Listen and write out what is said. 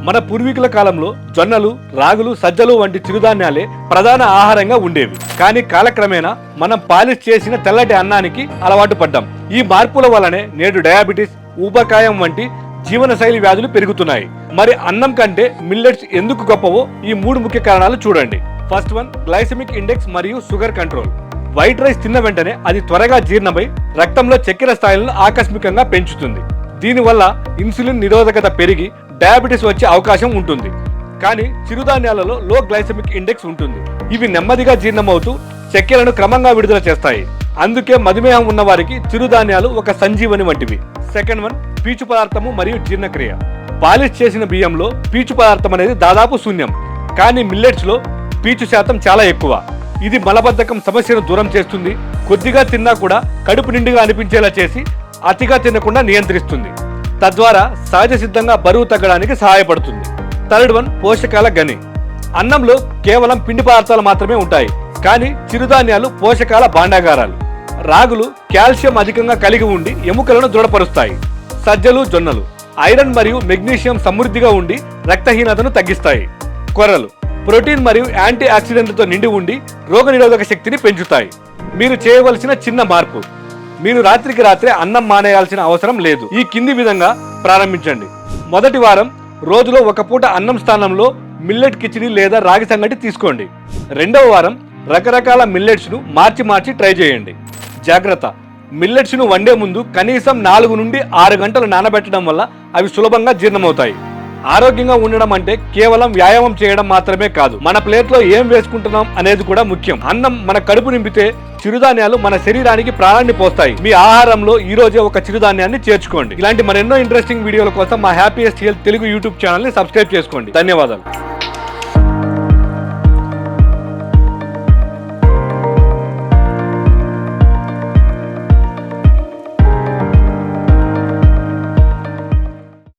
మన పూర్వీకుల కాలంలో జొన్నలు, రాగులు, సజ్జలు వంటి చిరుధాన్యాలే ప్రధాన ఆహారంగా ఉండేవి. కానీ కాలక్రమేణా మనం పాలిష్ చేసిన తెల్లటి అన్నానికి అలవాటు పడ్డాం. ఈ మార్పుల వల్లనే నేడు డయాబెటిస్, ఊబకాయం వంటి జీవనశైలి వ్యాధులు పెరుగుతున్నాయి. మరి అన్నం కంటే మిల్లెట్స్ ఎందుకు గొప్పవో ఈ 3 ముఖ్య కారణాలు చూడండి. ఫస్ట్ వన్, గ్లైసెమిక్ ఇండెక్స్ మరియు షుగర్ కంట్రోల్. వైట్ రైస్ తిన్న వెంటనే అది త్వరగా జీర్ణమై రక్తంలో చక్కెర స్థాయిలను ఆకస్మికంగా పెంచుతుంది. దీనివల్ల ఇన్సులిన్ నిరోధకత పెరిగి డయాబెటిస్ వచ్చే అవకాశం ఉంటుంది. కానీ చిరుధాన్యాలలో లో గ్లైసెమిక్ ఇండెక్స్ ఉంటుంది. ఇవి నెమ్మదిగా జీర్ణమవుతూ చక్కెరను క్రమంగా విడుదల చేస్తాయి. అందుకే మధుమేహం ఉన్న వారికి చిరుధాన్యాలు ఒక సంజీవని వంటివి. సెకండ్ వన్, పీచు పదార్థము మరియు జీర్ణక్రియ. పాలిష్ చేసిన బియ్యంలో పీచు పదార్థం అనేది దాదాపు శూన్యం. కానీ మిల్లెట్స్ లో పీచు శాతం చాలా ఎక్కువ. ఇది మలబద్ధకం సమస్యను దూరం చేస్తుంది. కొద్దిగా తిన్నా కూడా కడుపు నిండుగా అనిపించేలా చేసి అతిగా తినకుండా నియంత్రిస్తుంది. తద్వారా సహజ సిద్ధంగా బరువు తగ్గడానికి సహాయపడుతుంది. థర్డ్ వన్, పోషకాల గని. అన్నంలో కేవలం పిండి పదార్థాలు మాత్రమే ఉంటాయి. కానీ చిరుధాన్యాలు పోషకాల భాండాగారాలు. రాగులు కాల్షియం అధికంగా కలిగి ఉండి ఎముకలను దృఢపరుస్తాయి. సజ్జలు, జొన్నలు ఐరన్ మరియు మెగ్నీషియం సమృద్ధిగా ఉండి రక్తహీనతను తగ్గిస్తాయి. కొర్రలు ప్రోటీన్ మరియు యాంటీ ఆక్సిడెంట్లతో నిండి ఉండి రోగనిరోధక శక్తిని పెంచుతాయి. మీరు చేయవలసిన చిన్న మార్పు: మీరు రాత్రికి రాత్రే అన్నం మానేయాల్సిన అవసరం లేదు. ఈ కింది విధంగా ప్రారంభించండి. మొదటి వారం రోజులో ఒక పూట అన్నం స్థానంలో మిల్లెట్ కిచిడి లేదా రాగి సంగటి తీసుకోండి. రెండవ వారం రకరకాల మిల్లెట్స్ ను మార్చి ట్రై చేయండి. జాగ్రత్త: మిల్లెట్స్ ను వండే ముందు కనీసం 4 నుండి 6 గంటలు నానబెట్టడం వల్ల అవి సులభంగా జీర్ణమవుతాయి. ఆరోగ్యంగా ఉండడం అంటే కేవలం వ్యాయామం చేయడం మాత్రమే కాదు, మన ప్లేట్లో ఏం వేసుకుంటున్నాం అనేది కూడా ముఖ్యం. అన్నం మన కడుపు నింపితే చిరుధాన్యాలు మన శరీరానికి ప్రాణాన్ని పోస్తాయి. మీ ఆహారంలో ఈ రోజే ఒక చిరుధాన్యాన్ని చేర్చుకోండి. ఇలాంటి మరెన్నో ఇంట్రెస్టింగ్ వీడియోల కోసం మా happiest health Telugu YouTube channel ని సబ్స్క్రైబ్ చేసుకోండి. ధన్యవాదాలు.